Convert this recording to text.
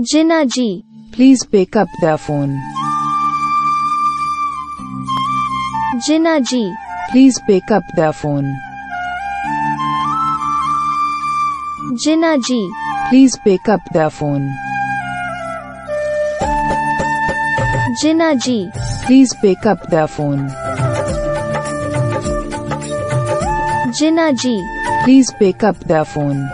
Jina ji, Please pick up the phone. Jina ji, Please pick up the phone. Jina ji, Please pick up the phone. Jina ji, Please pick up the phone. Jina ji, Please pick up the phone.